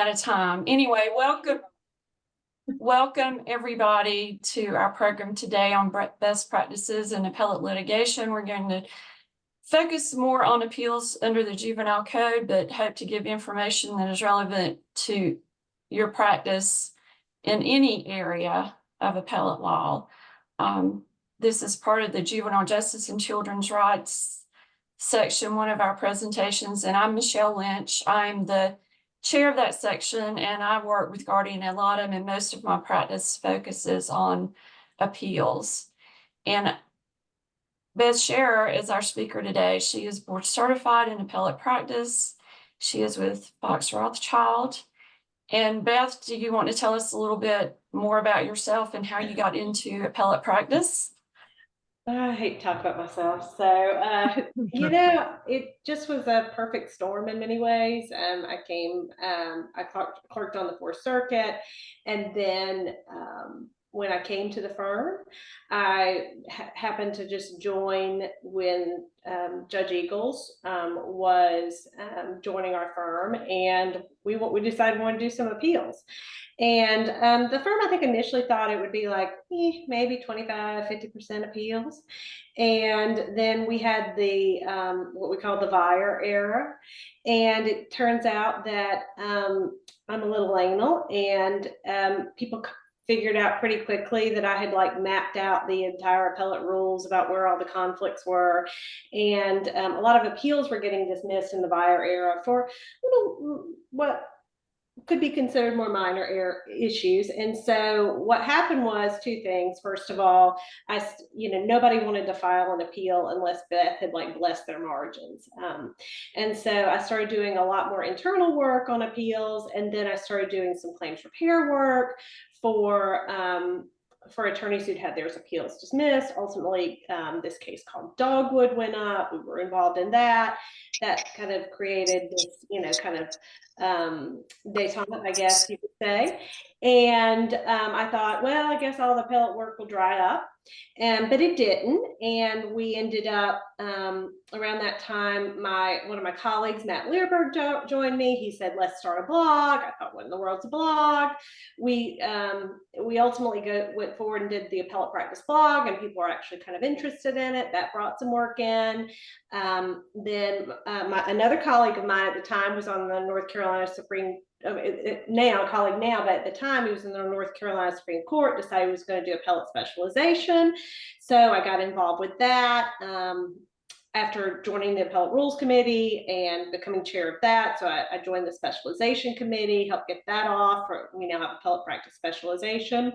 at a time. Anyway, welcome everybody to our program today on best practices in appellate litigation. We're going to focus more on appeals under the Juvenile Code, but hope to give information that is relevant to your practice in any area of appellate law. This is part of the Juvenile Justice and Children's Rights section, one of our presentations, and I'm Michelle Lynch. I'm the chair of that section, and I work with Guardian Ad Litem, and most of my practice focuses on appeals. And Beth Scherer is our speaker today. She is board certified in appellate practice. She is with Fox Rothschild. And Beth, do you want to tell us a little bit more about yourself and how you got into appellate practice? I hate to talk about myself. So, it just was a perfect storm in many ways. I clerked on the Fourth Circuit. And then when I came to the firm, I happened to just join when Judge Eagles was joining our firm. And we decided we wanted to do some appeals. And the firm, I think, initially thought it would be like maybe 25–50% appeals. And then we had the what we call the Vire era. And it turns out that I'm a little anal, and people figured out pretty quickly that I had mapped out the entire appellate rules about where all the conflicts were. And a lot of appeals were getting dismissed in the Vire era for what could be considered more minor issues. And so what happened was two things. First of all, nobody wanted to file an appeal unless Beth had blessed their margins. And so I started doing a lot more internal work on appeals. And then I started doing some claims repair work for attorneys who'd had their appeals dismissed. Ultimately, this case called Dogwood went up. We were involved in that. That kind of created this, Daytona, I guess you could say. And I thought, well, I guess all the appellate work will dry up. But it didn't. And we ended up, around that time, one of my colleagues, Matt Learberg, joined me. He said, let's start a blog. I thought, what in the world's a blog? We ultimately went forward and did the appellate practice blog, and people were actually kind of interested in it. That brought some work in. Then another colleague of mine at the time was on the North Carolina Supreme colleague now, but at the time he was in the North Carolina Supreme Court, decided he was going to do appellate specialization. So I got involved with that after joining the Appellate Rules Committee and becoming chair of that. So I joined the specialization committee, helped get that off. We now have appellate practice specialization.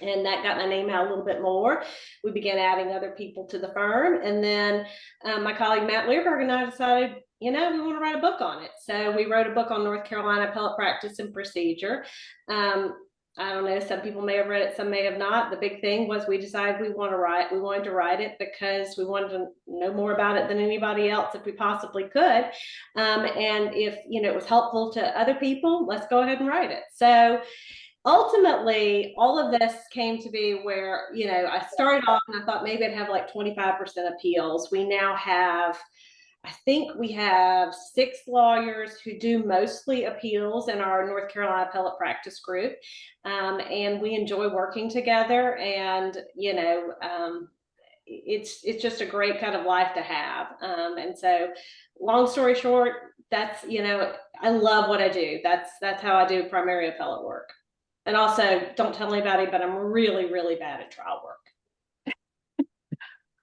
And that got my name out a little bit more. We began adding other people to the firm. And then my colleague Matt Learberg and I decided, we want to write a book on it. So we wrote a book on North Carolina appellate practice and procedure. I don't know, some people may have read it, some may have not. The big thing was we decided we wanted to write it because we wanted to know more about it than anybody else if we possibly could. And if, it was helpful to other people, let's go ahead and write it. So ultimately, all of this came to be where, I started off and I thought maybe I'd have 25% appeals. We now have, I think we have 6 lawyers who do mostly appeals in our North Carolina appellate practice group. And we enjoy working together, and, it's just a great kind of life to have. And so long story short, that's, I love what I do. That's how I do primary appellate work. And also, don't tell anybody, but I'm really, really bad at trial work.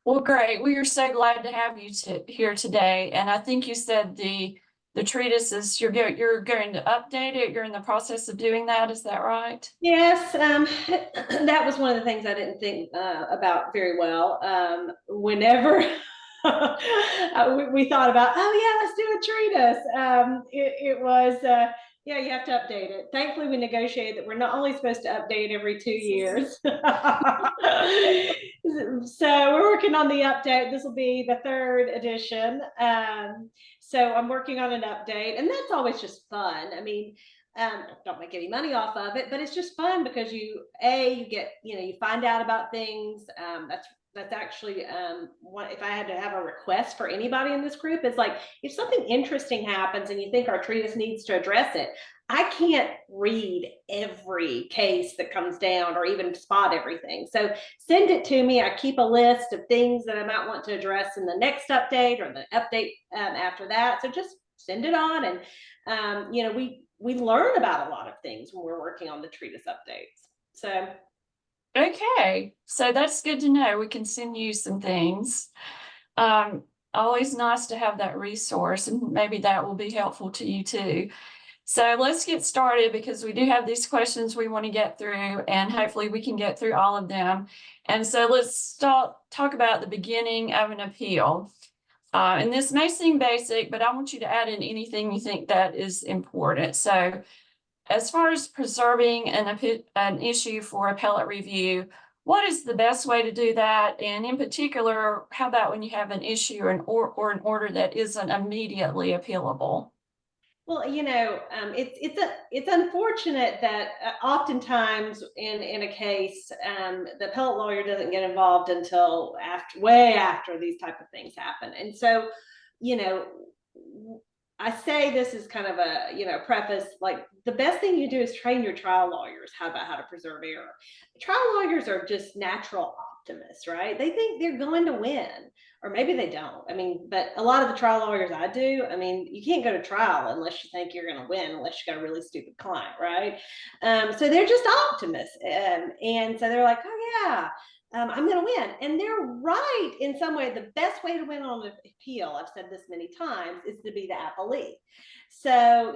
Well, great. We are so glad to have you here today. And I think you said the treatises, you're going to update it. You're in the process of doing that. Is that right? Yes. That was one of the things I didn't think about very well. Whenever we thought about, let's do a treatise. It was... you have to update it. Thankfully, we negotiated that we're not only supposed to update every 2 years. So we're working on the update. This will be the 3rd edition. So I'm working on an update, and that's always just fun. I mean, don't make any money off of it, but it's just fun because you get, you find out about things. That's actually if I had to have a request for anybody in this group, it's if something interesting happens and you think our treatise needs to address it, I can't read every case that comes down or even spot everything. So send it to me. I keep a list of things that I might want to address in the next update or the update after that. So just send it on. And, we learn about a lot of things when we're working on the treatise updates. So. Okay, so that's good to know. We can send you some things. Always nice to have that resource, and maybe that will be helpful to you too. So let's get started because we do have these questions we want to get through, and hopefully we can get through all of them. And so let's talk about the beginning of an appeal. And this may seem basic, but I want you to add in anything you think that is important. So as far as preserving an issue for appellate review, what is the best way to do that? And in particular, how about when you have an issue or an order that isn't immediately appealable? Well, it's unfortunate that oftentimes in a case, the appellate lawyer doesn't get involved until way after these type of things happen. And so, you know, I say this is kind of a preface, like the best thing you do is train your trial lawyers how to preserve error. Trial lawyers are just natural optimists, right? They think they're going to win, or maybe they don't. I mean, but a lot of the trial lawyers I do, I mean, you can't go to trial unless you think you're going to win, unless you got a really stupid client, right? So they're just optimists, and so they're like, oh yeah, I'm going to win. And they're right in some way. The best way to win on an appeal, I've said this many times, is to be the appellee. So,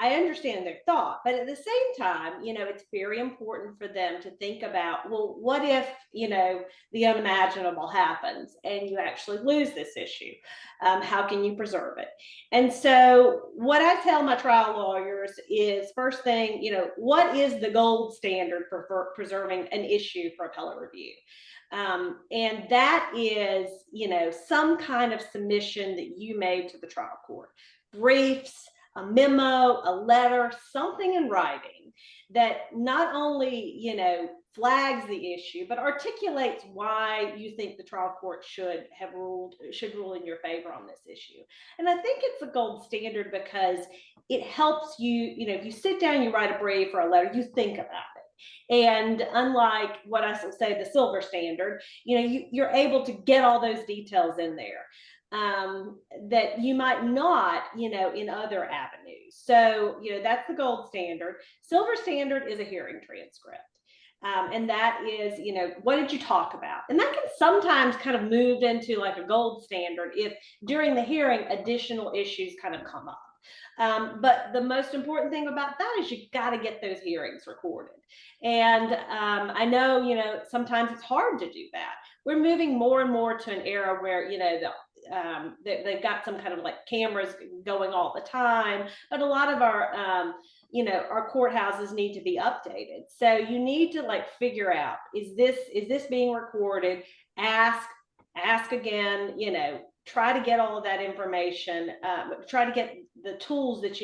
I understand their thought, but at the same time, it's very important for them to think about, well, what if, the unimaginable happens and you actually lose this issue? How can you preserve it? And so what I tell my trial lawyers is, first thing, what is the gold standard for preserving an issue for appellate review? And that is, some kind of submission that you made to the trial court, briefs, a memo, a letter, something in writing that not only, flags the issue, but articulates why you think the trial court should rule in your favor on this issue. And I think it's a gold standard because it helps you, if you sit down, you write a brief or a letter, you think about it. And unlike what I say, the silver standard, you're able to get all those details in there that you might not, in other avenues. So, that's the gold standard. Silver standard is a hearing transcript. And that is, what did you talk about? And that can sometimes kind of move into like a gold standard if during the hearing additional issues kind of come up. But the most important thing about that is you got to get those hearings recorded. And I know, sometimes it's hard to do that. We're moving more and more to an era where, they've got some kind of like cameras going all the time, but a lot of our our courthouses need to be updated. So you need to like figure out, is this being recorded? Ask again, try to get all of that information, try to get the tools that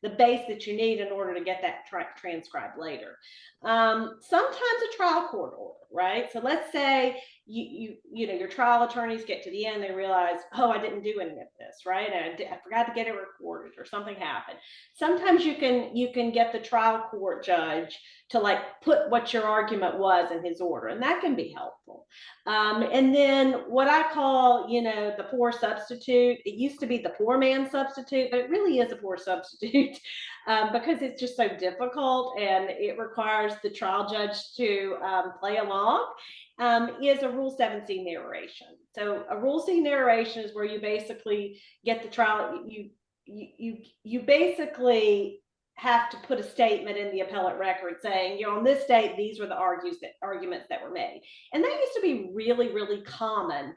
the base that you need in order to get that transcribed later. Sometimes a trial court order, right? So let's say your trial attorneys get to the end, they realize, oh, I didn't do any of this, right? And I forgot to get it recorded or something happened. Sometimes you can get the trial court judge to like put what your argument was in his order, and that can be helpful. And then what I call, the poor substitute. It used to be the poor man substitute, but it really is a poor substitute because it's just so difficult and it requires the trial judge to play along. Is a Rule 7C narration. So a Rule C narration is where you basically get the trial. You basically have to put a statement in the appellate record saying, on this date, these were the arguments that were made. And that used to be really, really common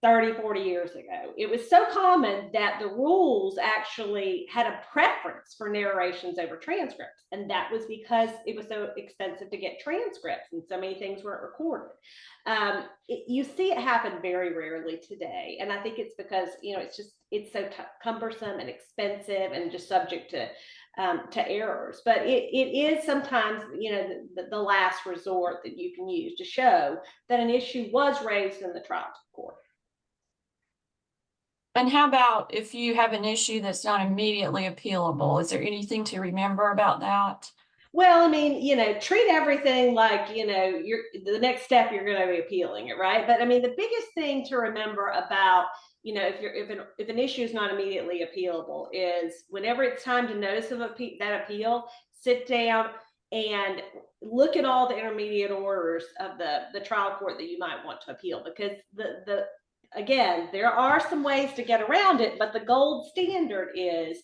30, 40 years ago. It was so common that the rules actually had a preference for narrations over transcripts. And that was because it was so expensive to get transcripts and so many things weren't recorded. You see it happen very rarely today. And I think it's because, it's so cumbersome and expensive and just subject to errors. But it is sometimes, the last resort that you can use to show that an issue was raised in the trial court. And how about if you have an issue that's not immediately appealable? Is there anything to remember about that? Well, I mean, treat everything like, you're the next step you're going to be appealing it, right? But I mean, the biggest thing to remember about, if an issue is not immediately appealable is whenever it's time to notice of that appeal, sit down and look at all the intermediate orders of the trial court that you might want to appeal, because again, there are some ways to get around it, but the gold standard is,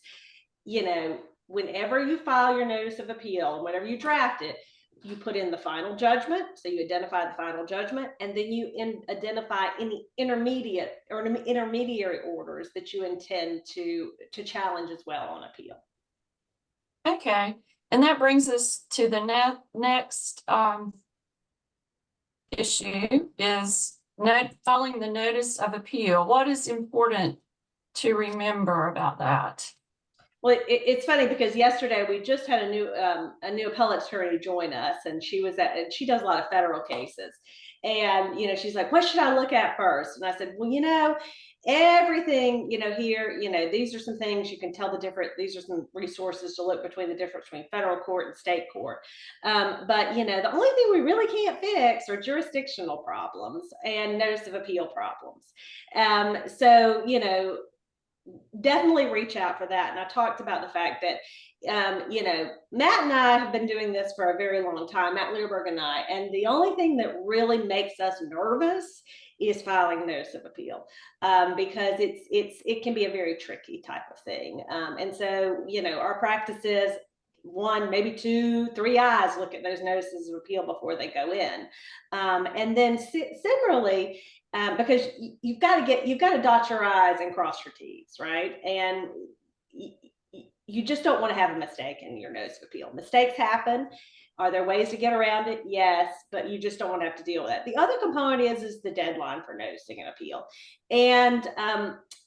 whenever you file your notice of appeal, whenever you draft it, you put in the final judgment. So you identify the final judgment, and then you identify any intermediate or intermediary orders that you intend to challenge as well on appeal. Okay, and that brings us to the next issue is filing the notice of appeal. What is important to remember about that? Well, it's funny because yesterday we just had a new appellate attorney join us, and she does a lot of federal cases, and she's like, what should I look at first? And I said, well, everything, here, these are some things you can tell the different, these are some resources to look between the difference between federal court and state court. But the only thing we really can't fix are jurisdictional problems and notice of appeal problems. So definitely reach out for that. And I talked about the fact that, Matt and I have been doing this for a very long time, Matt Learberg and I, and the only thing that really makes us nervous is filing notice of appeal, because it can be a very tricky type of thing. And so, our practice is 1, maybe 2, 3 eyes look at those notices of appeal before they go in. And then similarly, because you've got to dot your I's and cross your T's, right? And you just don't want to have a mistake in your notice of appeal. Mistakes happen. Are there ways to get around it? Yes, but you just don't want to have to deal with it. The other component is the deadline for noticing an appeal. And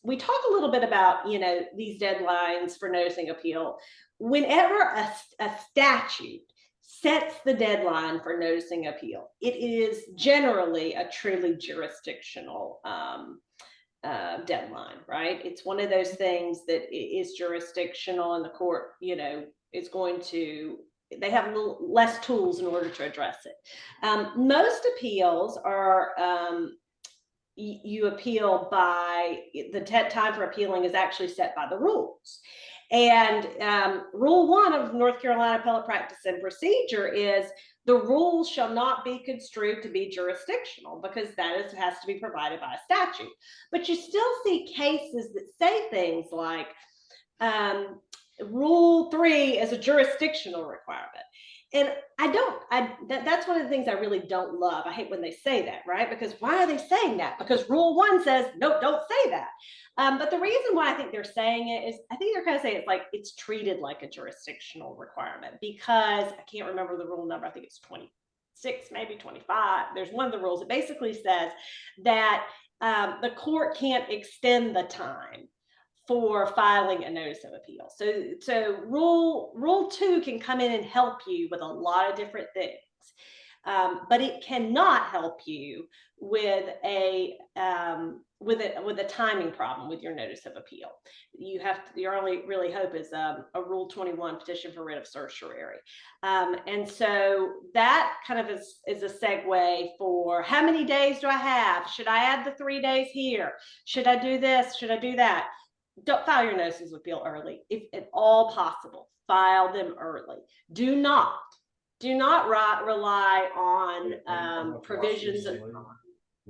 we talk a little bit about, these deadlines for noticing appeal. Whenever a statute sets the deadline for noticing appeal, it is generally a truly jurisdictional deadline, right? It's one of those things that is jurisdictional, and the court, is going to, they have a little less tools in order to address it. Most appeals are, you appeal by, the time for appealing is actually set by the rules. And Rule 1 of North Carolina Appellate Practice and Procedure is the rules shall not be construed to be jurisdictional, because that has to be provided by a statute. But you still see cases that say things like Rule 3 is a jurisdictional requirement. And that's one of the things I really don't love. I hate when they say that, right? Because why are they saying that? Because Rule 1 says, no, don't say that. But the reason why I think they're saying it is, I think they're kind of saying it's like it's treated like a jurisdictional requirement, because I can't remember the rule number. I think it's 26, maybe 25. There's one of the rules that basically says that the court can't extend the time for filing a notice of appeal. So rule 2 can come in and help you with a lot of different things, but it cannot help you with a timing problem with your notice of appeal. Your only really hope is a Rule 21 petition for writ of certiorari. And so that kind of is a segue for how many days do I have? Should I add the 3 days here? Should I do this? Should I do that? Don't file your notices of appeal early, if at all possible. File them early. Do not rely on provisions.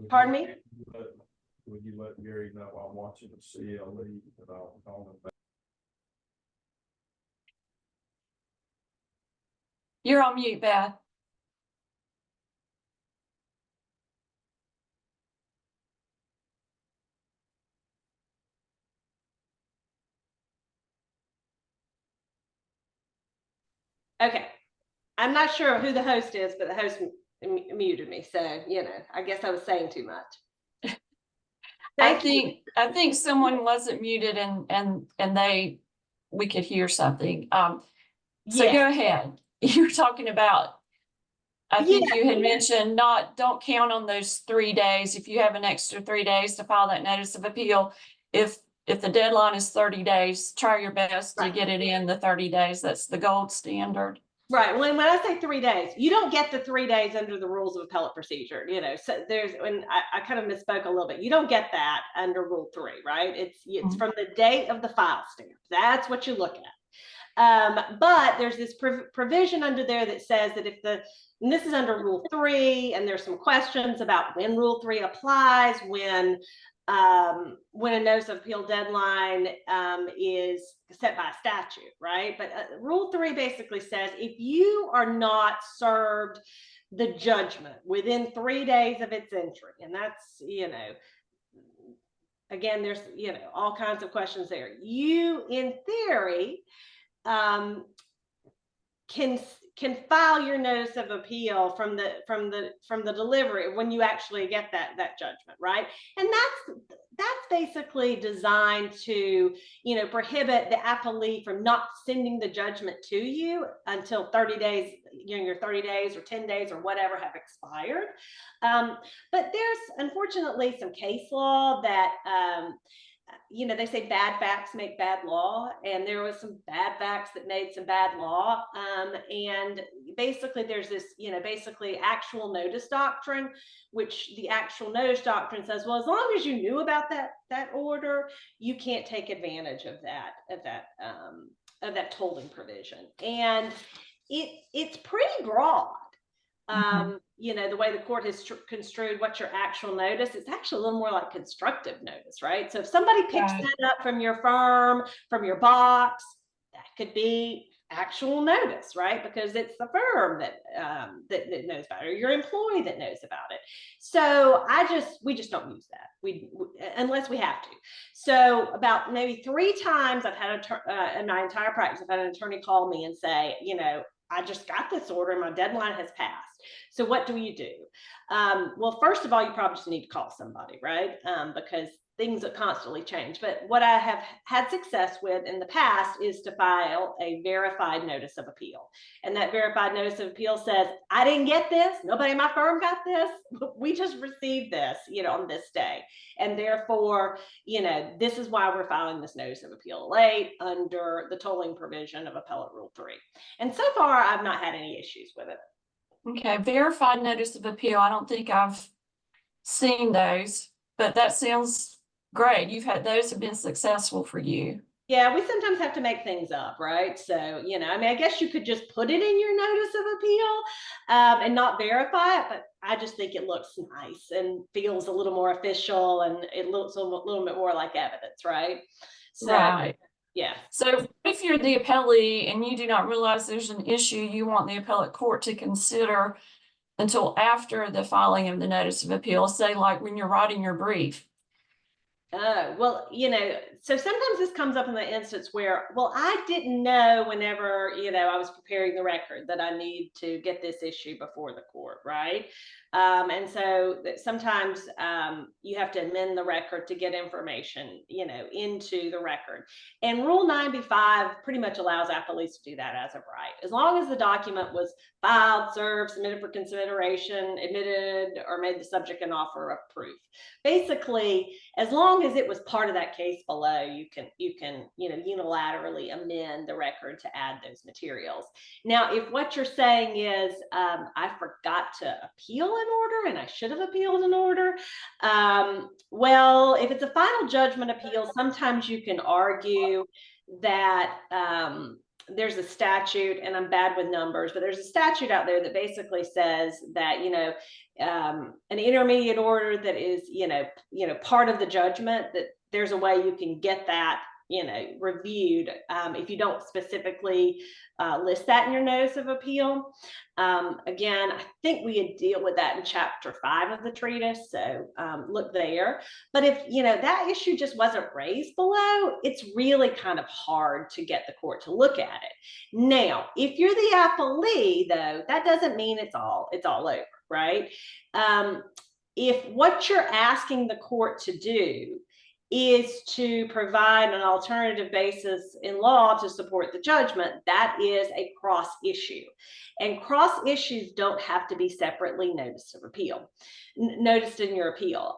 Pardon me? Would you let Gary know I'm watching the CLE and I'll call him back? You're on mute, Beth. Okay. I'm not sure who the host is, but the host muted me. So, I guess I was saying too much. I think someone wasn't muted and we could hear something. So Yes. Go ahead. You're talking about, I think you had mentioned don't count on those 3 days. If you have an extra 3 days to file that notice of appeal, if if the deadline is 30 days, try your best to Right. get it in the 30 days. That's the gold standard. Right. When I say 3 days, you don't get the 3 days under the rules of appellate procedure. So there's, when I kind of misspoke a little bit, you don't get that under Rule 3, right? It's Mhm. from the date of the file stamp. That's what you look at. But there's this provision under there that says that and this is under Rule 3, and there's some questions about when Rule 3 applies, when a notice of appeal deadline is set by statute, right? But Rule 3 basically says if you are not served the judgment within 3 days of its entry, and that's, again, there's, all kinds of questions there. You, in theory, can file your notice of appeal from the delivery when you actually get that judgment, right? And that's basically designed to, prohibit the appellee from not sending the judgment to you until 30 days, your 30 days or 10 days or whatever have expired. But there's unfortunately some case law that they say bad facts make bad law, and there was some bad facts that made some bad law. And basically there's this, basically actual notice doctrine, which the actual notice doctrine says, well, as long as you knew about that order, you can't take advantage of that tolling provision. And it's pretty broad. The way the court has construed what's your actual notice, it's actually a little more like constructive notice, right? So if somebody picks Right. that up from your firm, from your box, that could be actual notice, right? Because it's the firm that knows about it, or your employee that knows about it. So we just don't use that. We unless we have to. So about maybe 3 times I've had in my entire practice, I've had an attorney call me and say, I just got this order and my deadline has passed. So what do you do? Well, first of all, you probably just need to call somebody, right? Because things constantly change. But what I have had success with in the past is to file a verified notice of appeal. And that verified notice of appeal says, I didn't get this. Nobody in my firm got this. We just received this, on this day. And therefore, this is why we're filing this notice of appeal late under the tolling provision of Appellate Rule 3. And so far, I've not had any issues with it. Okay, verified notice of appeal. I don't think I've seen those, but that sounds great. Those have been successful for you. Yeah, we sometimes have to make things up, right? So, I guess you could just put it in your notice of appeal and not verify it, but I just think it looks nice and feels a little more official, and it looks a little bit more like evidence, right? So, Right. yeah. So if you're the appellee and you do not realize there's an issue you want the appellate court to consider until after the filing of the notice of appeal, say like when you're writing your brief. Well, so sometimes this comes up in the instance where, well, I didn't know whenever, I was preparing the record that I need to get this issue before the court, right? And so that sometimes you have to amend the record to get information, into the record. And Rule 95 pretty much allows appellees to do that as of right. As long as the document was filed, served, submitted for consideration, admitted, or made the subject an offer of proof. Basically, as long as it was part of that case below, you can unilaterally amend the record to add those materials. Now, if what you're saying is I forgot to appeal an order and I should have appealed an order, well, if it's a final judgment appeal, sometimes you can argue that there's a statute, and I'm bad with numbers, but there's a statute out there that basically says that, an intermediate order that is, part of the judgment, that there's a way you can get that, reviewed if you don't specifically list that in your notice of appeal. Again, I think we deal with that in Chapter 5 of the treatise, so look there. But if that issue just wasn't raised below, it's really kind of hard to get the court to look at it. Now, if you're the appellee, though, that doesn't mean it's all over, right? If what you're asking the court to do is to provide an alternative basis in law to support the judgment, that is a cross issue. And cross issues don't have to be separately noticed in your appeal.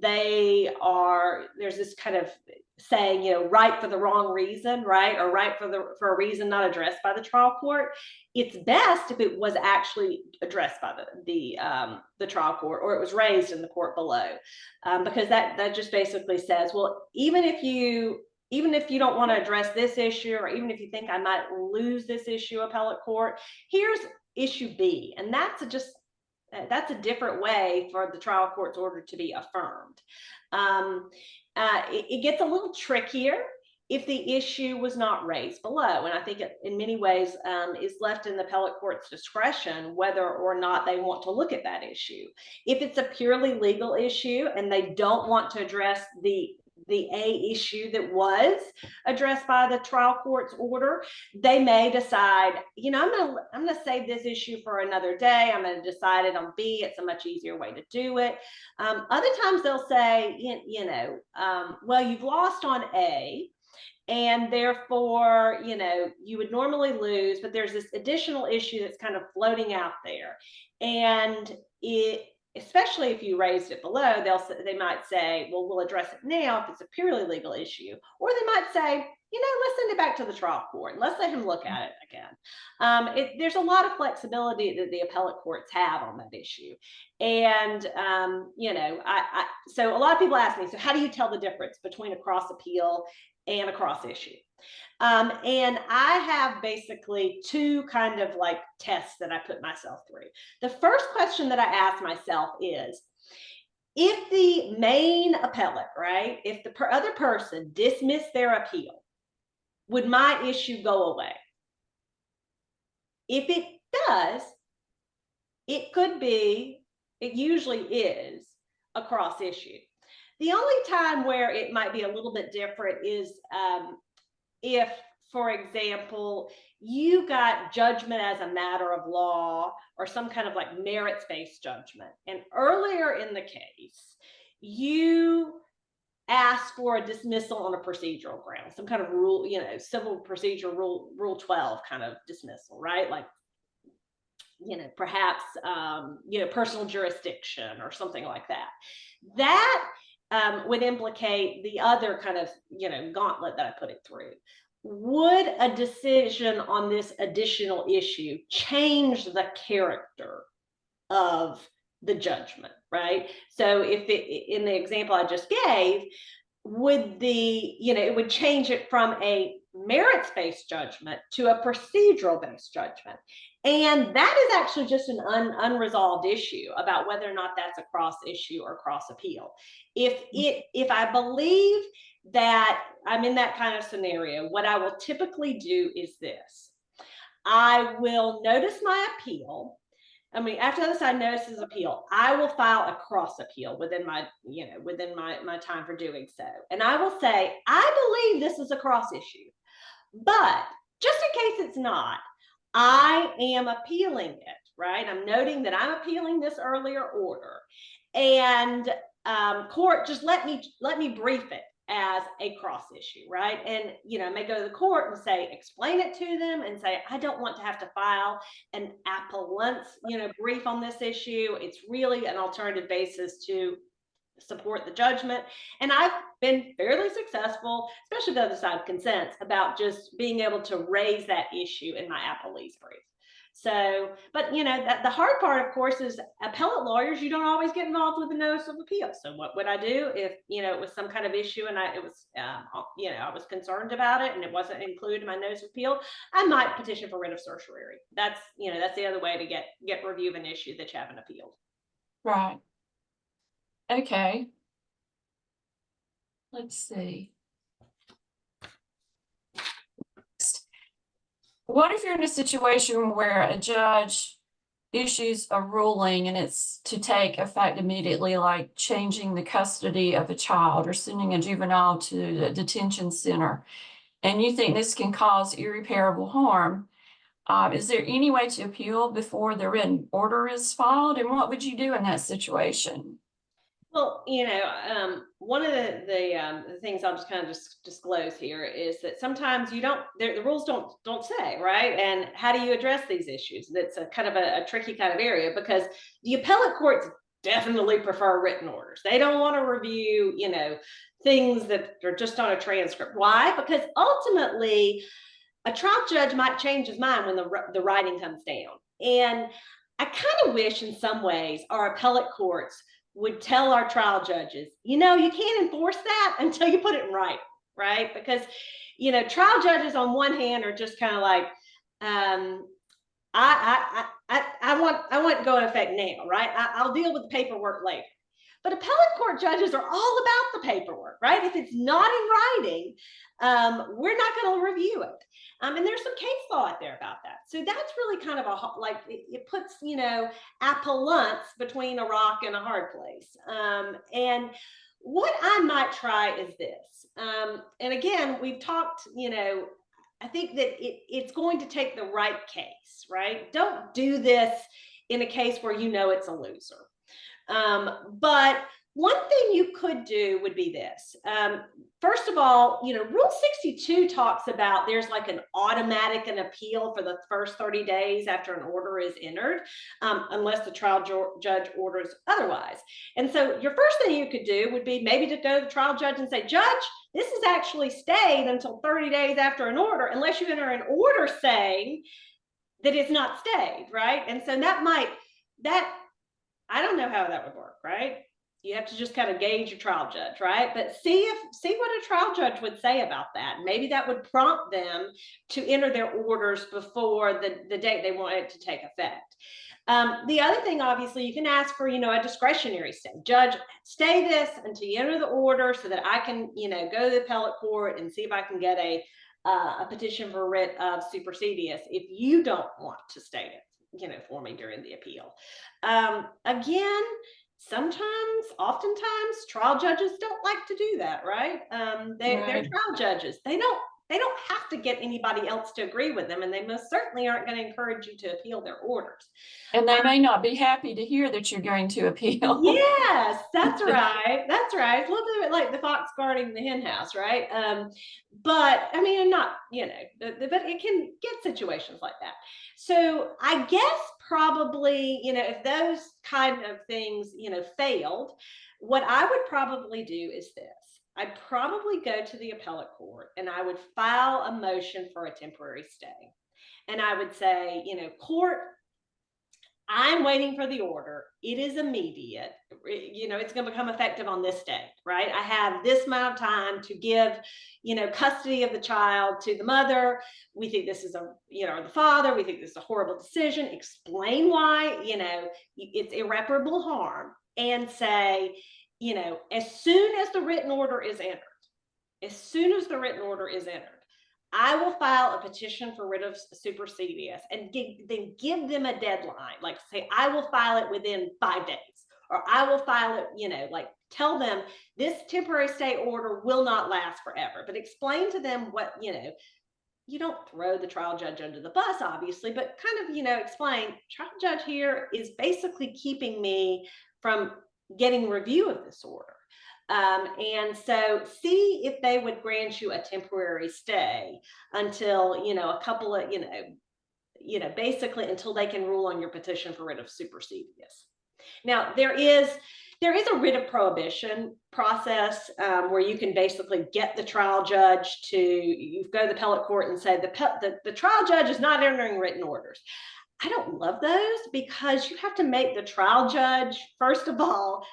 There's this kind of saying, right for the wrong reason, right? Or right for a reason not addressed by the trial court. It's best if it was actually addressed by the trial court, or it was raised in the court below, because that just basically says, well, even if you don't want to address this issue, or even if you think I might lose this issue appellate court, here's issue B, and that's a different way for the trial court's order to be affirmed. It gets a little trickier if the issue was not raised below. And I think it, in many ways, is left in the appellate court's discretion whether or not they want to look at that issue. If it's a purely legal issue and they don't want to address the A issue that was addressed by the trial court's order, they may decide, I'm gonna save this issue for another day. I'm gonna decide it on B. It's a much easier way to do it. Other times they'll say, well, you've lost on A, and therefore, you would normally lose, but there's this additional issue that's kind of floating out there. And especially if you raised it below, they might say, well, we'll address it now if it's a purely legal issue. Or they might say, let's send it back to the trial court and let's let him look at it again. There's a lot of flexibility that the appellate courts have on that issue. And, so a lot of people ask me, so how do you tell the difference between a cross appeal and a cross issue? And I have basically two kind of like tests that I put myself through. The first question that I ask myself is, if the main appellate, right, if the other person dismissed their appeal, would my issue go away? If it does, it usually is a cross issue. The only time where it might be a little bit different is if, for example, you got judgment as a matter of law or some kind of like merits-based judgment. And earlier in the case, you asked for a dismissal on a procedural ground, some kind of rule, civil procedure rule 12 kind of dismissal, right? Like, perhaps, personal jurisdiction or something like that. That would implicate the other kind of, gauntlet that I put it through. Would a decision on this additional issue change the character of the judgment, right? So if in the example I just gave, would it would change it from a merits-based judgment to a procedural-based judgment. And that is actually just an unresolved issue about whether or not that's a cross issue or cross appeal. If I believe that I'm in that kind of scenario, what I will typically do is this. I will notice my appeal. After the other side notices appeal, I will file a cross appeal within my time for doing so. And I will say, I believe this is a cross issue, but just in case it's not, I am appealing it, right? I'm noting that I'm appealing this earlier order, and court, just let me brief it as a cross issue, right? And, I may go to the court and say, explain it to them and say, I don't want to have to file an appellant's, brief on this issue. It's really an alternative basis to support the judgment. And I've been fairly successful, especially if the other side consents, about just being able to raise that issue in my appellee's brief. So, but the hard part, of course, is appellate lawyers, you don't always get involved with the notice of appeal. So what would I do if, it was some kind of issue and I was concerned about it and it wasn't included in my notice of appeal? I might petition for writ of certiorari. That's the other way to get review of an issue that you haven't appealed. Right. Okay. Let's see. What if you're in a situation where a judge issues a ruling and it's to take effect immediately, like changing the custody of a child or sending a juvenile to the detention center, and you think this can cause irreparable harm? Is there any way to appeal before the written order is filed? And what would you do in that situation? Well, one of the things I'll just kind of disclose here is that sometimes the rules don't say, right? And how do you address these issues? That's a kind of a tricky kind of area, because the appellate courts definitely prefer written orders. They don't want to review, things that are just on a transcript. Why? Because ultimately, a trial judge might change his mind when the writing comes down. And I kind of wish in some ways our appellate courts would tell our trial judges, you can't enforce that until you put it in writing, right? Because, trial judges on one hand are just kind of like, I want to go in effect now, right? I'll deal with the paperwork later. But appellate court judges are all about the paperwork, right? If it's not in writing, we're not going to review it. And there's some case law out there about that. So that's really kind of it puts, appellants between a rock and a hard place. And what I might try is this. And again, we've talked, I think that it's going to take the right case, right? Don't do this in a case where it's a loser. But one thing you could do would be this. First of all, Rule 62 talks about there's like an automatic appeal for the first 30 days after an order is entered, unless the trial judge orders otherwise. And so your first thing you could do would be maybe to go to the trial judge and say, Judge, this is actually stayed until 30 days after an order, unless you enter an order saying that it's not stayed, right? And so I don't know how that would work, right? You have to just kind of gauge your trial judge, right? But see what a trial judge would say about that. Maybe that would prompt them to enter their orders before the date they want it to take effect. The other thing, obviously, you can ask for, a discretionary stay. Judge, stay this until you enter the order so that I can, go to the appellate court and see if I can get a petition for writ of supersedious if you don't want to stay it, for me during the appeal. Again, oftentimes trial judges don't like to do that, right? They're trial judges. They don't have to get anybody else to agree with them, and they most certainly aren't going to encourage you to appeal their orders. And they may not be happy to hear that you're going to appeal. Yes, that's right. That's right. It's a little bit like the fox guarding the hen house, right? But I mean, not, but it can get situations like that. So I guess probably, if those kind of things, failed, what I would probably do is this. I'd probably go to the appellate court and I would file a motion for a temporary stay. And I would say, court, I'm waiting for the order. It is immediate. It's going to become effective on this day, right? I have this amount of time to give, custody of the child to the mother. We think this is the father. We think this is a horrible decision. Explain why, it's irreparable harm, and say, as soon as the written order is entered, I will file a petition for writ of supersedious and then give them a deadline. Like say, I will file it within 5 days, or I will file it, tell them this temporary stay order will not last forever, but explain to them what, you don't throw the trial judge under the bus, obviously, but kind of, explain trial judge here is basically keeping me from getting review of this order. And so see if they would grant you a temporary stay until, a couple of, basically until they can rule on your petition for writ of supersedious. Now, there is a writ of prohibition process where you can basically get the trial judge to, you go to the appellate court and say the trial judge is not entering written orders. I don't love those because you have to make the trial judge, first of all,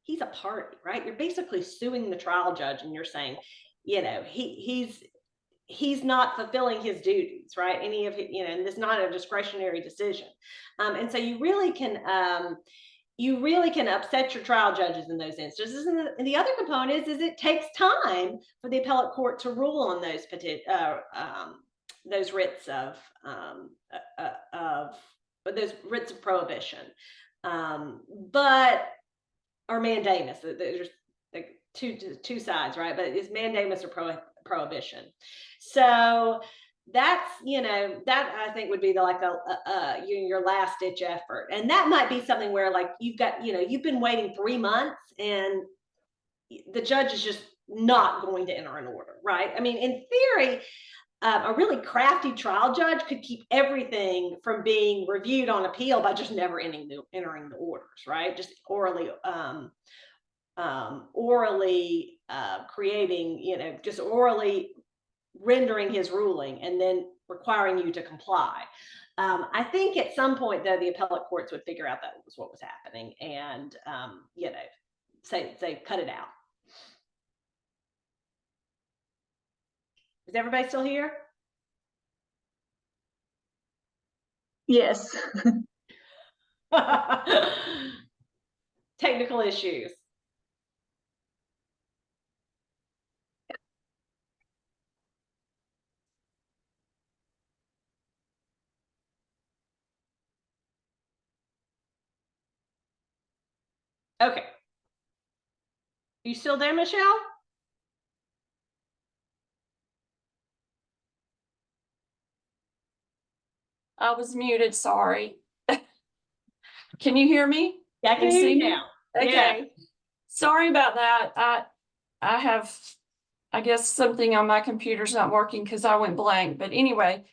he's a party, right? You're basically suing the trial judge and you're saying, he's not fulfilling his duties, right? Any of and this is not a discretionary decision. And so you really can upset your trial judges in those instances. And the other component is it takes time for the appellate court to rule on those writs of those writs of prohibition. Or mandamus. There's like two sides, right? But it's mandamus or prohibition. So that's, that I think would be your last ditch effort. And that might be something where you've got, you've been waiting 3 months and the judge is just not going to enter an order, right? I mean, in theory, a really crafty trial judge could keep everything from being reviewed on appeal by just never entering the orders, right? Just orally creating, just orally rendering his ruling and then requiring you to comply. I think at some point, though, the appellate courts would figure out that was what was happening and, say cut it out. Is everybody still here? Yes. Technical issues. Okay. You still there, Michelle? I was muted, sorry. Can you hear me? Yeah, I can hear you now. Okay. Sorry about that. I have, I guess something on my computer's not working because I went blank, but anyway.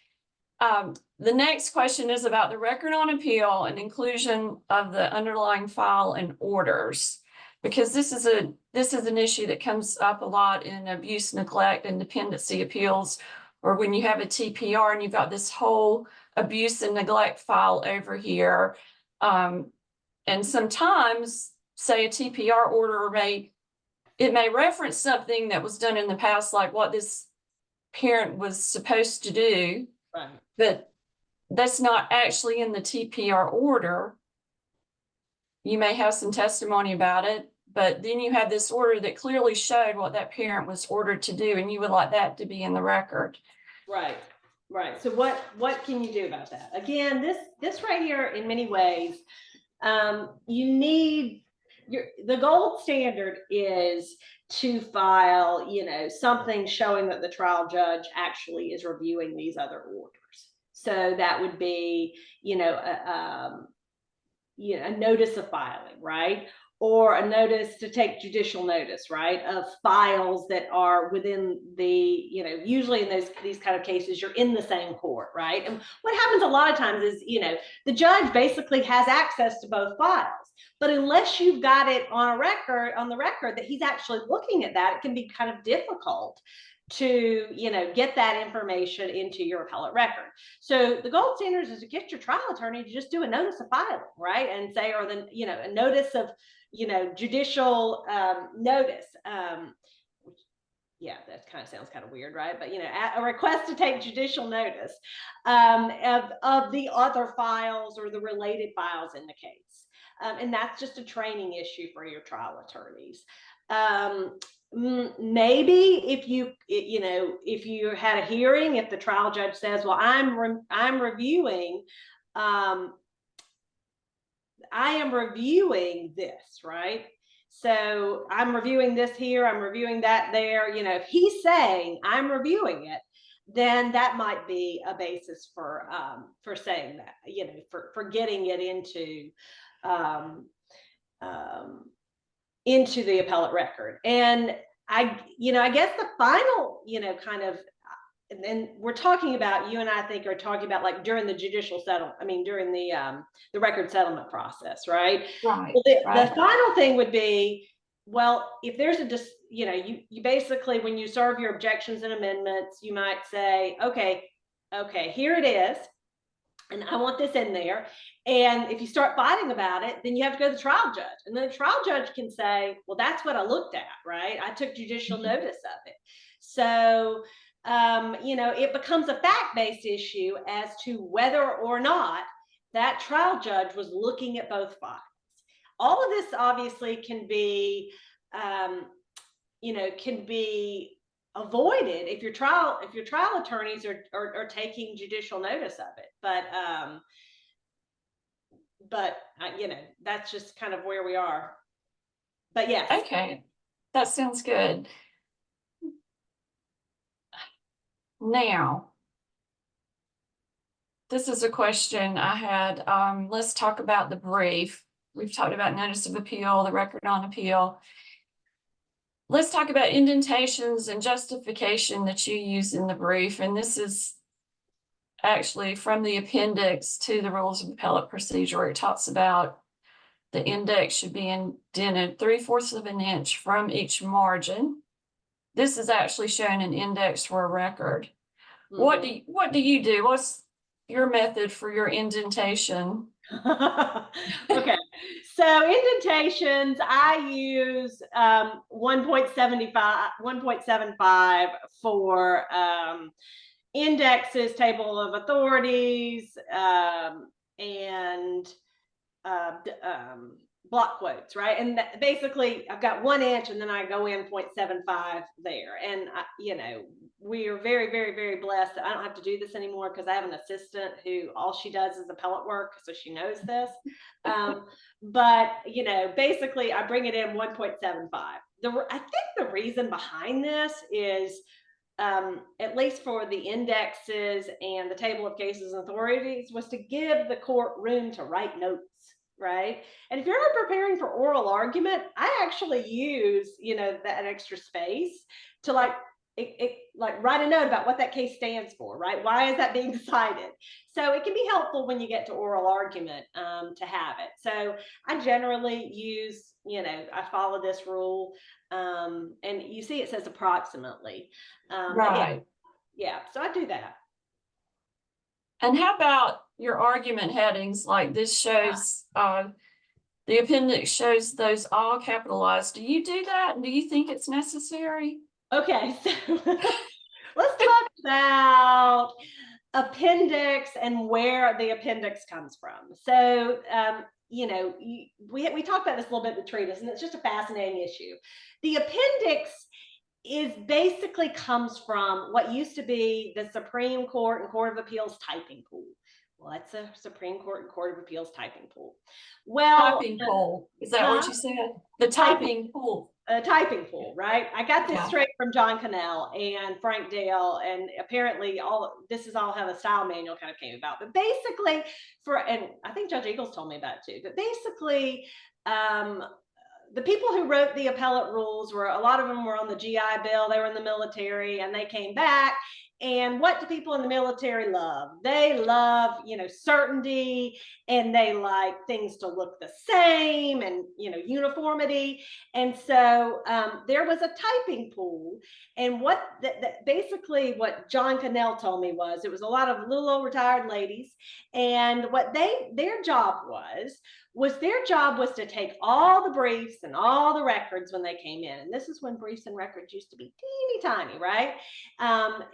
The next question is about the record on appeal and inclusion of the underlying file and orders. Because this is an issue that comes up a lot in abuse, neglect, and dependency appeals, or when you have a TPR and you've got this whole abuse and neglect file over here. And sometimes, say a TPR order may reference something that was done in the past, like what this parent was supposed to do. Right. But that's not actually in the TPR order. You may have some testimony about it, but then you have this order that clearly showed what that parent was ordered to do, and you would like that to be in the record. Right. Right. So what can you do about that? Again, this right here, in many ways, you need the gold standard is to file, something showing that the trial judge actually is reviewing these other orders. So that would be, a notice of filing, right? Or a notice to take judicial notice, right, of files that are within the, usually in these kind of cases, you're in the same court, right? And what happens a lot of times is, the judge basically has access to both files, but unless you've got it on the record that he's actually looking at that, it can be kind of difficult to, get that information into your appellate record. So the gold standard is to get your trial attorney to just do a notice of filing, right? And say, or then, a notice of, judicial notice. Yeah, that kind of sounds kind of weird, right? But, a request to take judicial notice of the other files or the related files in the case. And that's just a training issue for your trial attorneys. Maybe if you had a hearing, if the trial judge says, well, I'm reviewing, I am reviewing this, right? So I'm reviewing this here, I'm reviewing that there. If he's saying I'm reviewing it, then that might be a basis for saying that, for getting it into the appellate record. And I guess the final, kind of, and then we're talking about, you and I think are talking about like during the judicial settlement, during the record settlement process, right? Right. Well, the final thing would be, well, if there's you basically, when you serve your objections and amendments, you might say, okay, here it is, and I want this in there. And if you start fighting about it, then you have to go to the trial judge, and then the trial judge can say, well, that's what I looked at, right? I took judicial notice of it. So it becomes a fact-based issue as to whether or not that trial judge was looking at both files. All of this obviously can be, can be avoided if your trial attorneys are taking judicial notice of it. But that's just kind of where we are. But yes. Okay, that sounds good. Now, this is a question I had. Let's talk about the brief. We've talked about notice of appeal, the record on appeal. let's talk about indentations and justification that you use in the brief. And this is actually from the appendix to the rules of appellate procedure, where it talks about the index should be indented 3/4 of an inch from each margin. This is actually showing an index for a record. What do you do? What's your method for your indentation? Okay, so indentations, I use 1.75 for indexes, table of authorities, and block quotes, right? And basically I've got 1 inch and then I go in 0.75 there. And we are very, very, very blessed that I don't have to do this anymore, because I have an assistant who all she does is appellate work, so she knows this. But basically I bring it in 1.75. I think the reason behind this is, at least for the indexes and the table of cases and authorities, was to give the court room to write notes, right? And if you're ever preparing for oral argument, I actually use, that extra space to like write a note about what that case stands for, right? Why is that being decided? So it can be helpful when you get to oral argument to have it. So I generally use, I follow this rule, and you see it says approximately. Right. Yeah, so I do that. And how about your argument headings? Like this shows, the appendix shows those all capitalized. Do you do that? And do you think it's necessary? Okay, so let's talk about appendix and where the appendix comes from. So, we talked about this a little bit with treatise, and it's just a fascinating issue. The appendix is basically comes from what used to be the Supreme Court and Court of Appeals typing pool. Well, that's a Supreme Court and Court of Appeals typing pool. Well, typing pool. Is that what you said? The typing pool. Typing pool, right? I got this Yeah. straight from John Cannell and Frank Dale, and apparently this is all how the style manual kind of came about. But basically, and I think Judge Eagles told me about it too, but basically, the people who wrote the appellate rules a lot of them were on the GI Bill, they were in the military, and they came back. And what do people in the military love? They love, certainty, and they like things to look the same, and, uniformity. And so there was a typing pool. And basically what John Cannell told me was, it was a lot of little old retired ladies. And what their job was to take all the briefs and all the records when they came in. And this is when briefs and records used to be teeny tiny, right?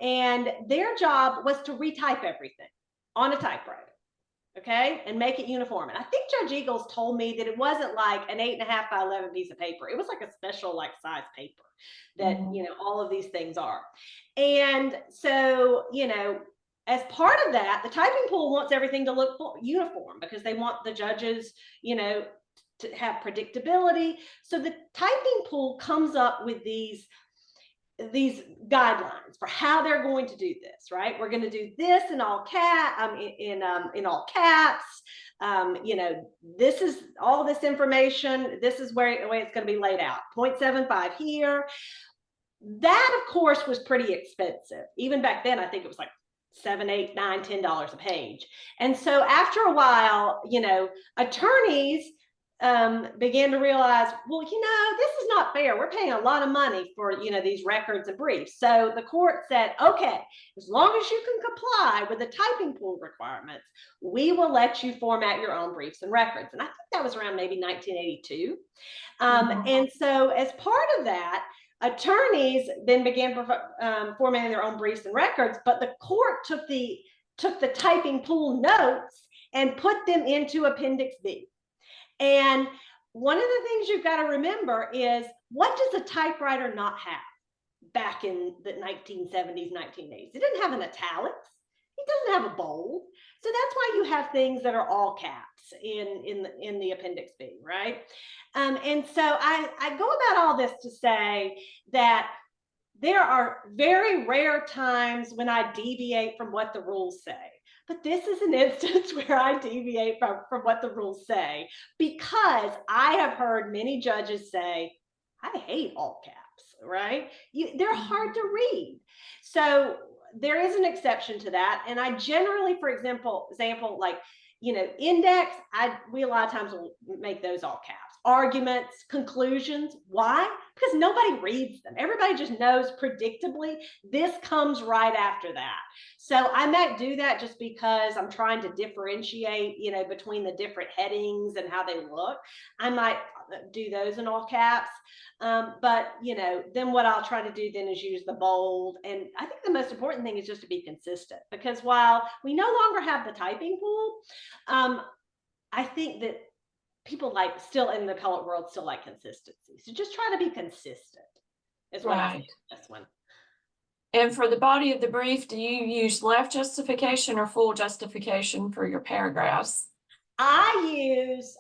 And their job was to retype everything on a typewriter, okay, and make it uniform. And I think Judge Eagles told me that it wasn't like an 8.5 by 11 piece of paper. It was like a special size paper that, all of these things are. And so, as part of that, the typing pool wants everything to look uniform, because they want the judges, to have predictability. So the typing pool comes up with these guidelines for how they're going to do this, right? We're going to do this in all in all caps. This is all this information. This is the way it's going to be laid out. 0.75 here. That, of course, was pretty expensive. Even back then, I think it was like $7, $8, $9, $10 a page. And so after a while, attorneys began to realize, well, this is not fair. We're paying a lot of money for, these records and briefs. So the court said, okay, as long as you can comply with the typing pool requirements, we will let you format your own briefs and records. And I think that was around maybe 1982. And so as part of that, attorneys then began formatting their own briefs and records, but the court took the typing pool notes and put them into Appendix B. And one of the things you've got to remember is, what does a typewriter not have back in the 1970s, 1980s? It didn't have an italics. It doesn't have a bold. So that's why you have things that are all caps in the Appendix B, right? And so I go about all this to say that there are very rare times when I deviate from what the rules say. But this is an instance where I deviate from what the rules say, because I have heard many judges say, I hate all caps. right? They're hard to read. So there is an exception to that. And I generally, for example, like, index, we a lot of times will make those all caps. Arguments, conclusions. Why? Because nobody reads them. Everybody just knows predictably this comes right after that. So I might do that just because I'm trying to differentiate, between the different headings and how they look. I might do those in all caps. But then what I'll try to do then is use the bold. And I think the most important thing is just to be consistent, because while we no longer have the typing pool, I think that people still in the appellate world still like consistency. So just try to be consistent is what I think this one. And for the body of the brief, do you use left justification or full justification for your paragraphs? I use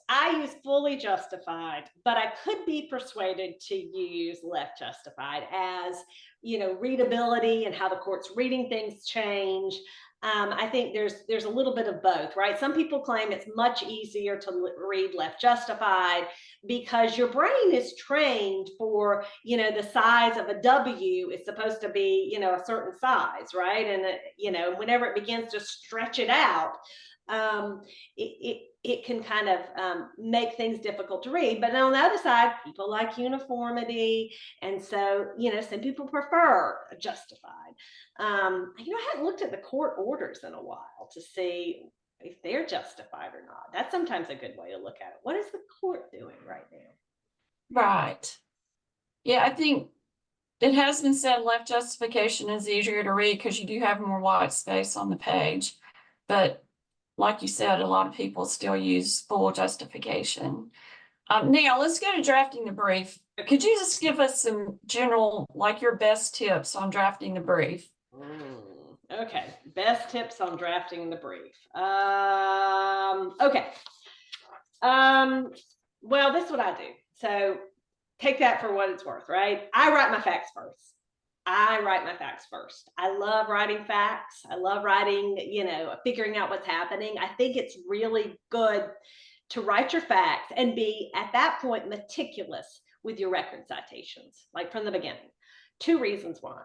fully justified, but I could be persuaded to use left justified as, readability and how the court's reading things change. I think there's a little bit of both, right? Some people claim it's much easier to read left justified because your brain is trained for, the size of a W is supposed to be, a certain size, right? And, whenever it begins to stretch it out, it can kind of make things difficult to read. But on the other side, people like uniformity. And so, some people prefer justified. I hadn't looked at the court orders in a while to see if they're justified or not. That's sometimes a good way to look at it. What is the court doing right now? Right. Yeah, I think it has been said left justification is easier to read because you do have more white space on the page. But like you said, a lot of people still use full justification. Now let's go to drafting the brief. Could you just give us some general, your best tips on drafting the brief? Okay, best tips on drafting the brief. Okay. Well, this is what I do. So take that for what it's worth, right? I write my facts first. I love writing facts. I love writing, figuring out what's happening. I think it's really good to write your facts and be, at that point, meticulous with your record citations, from the beginning. 2 reasons why.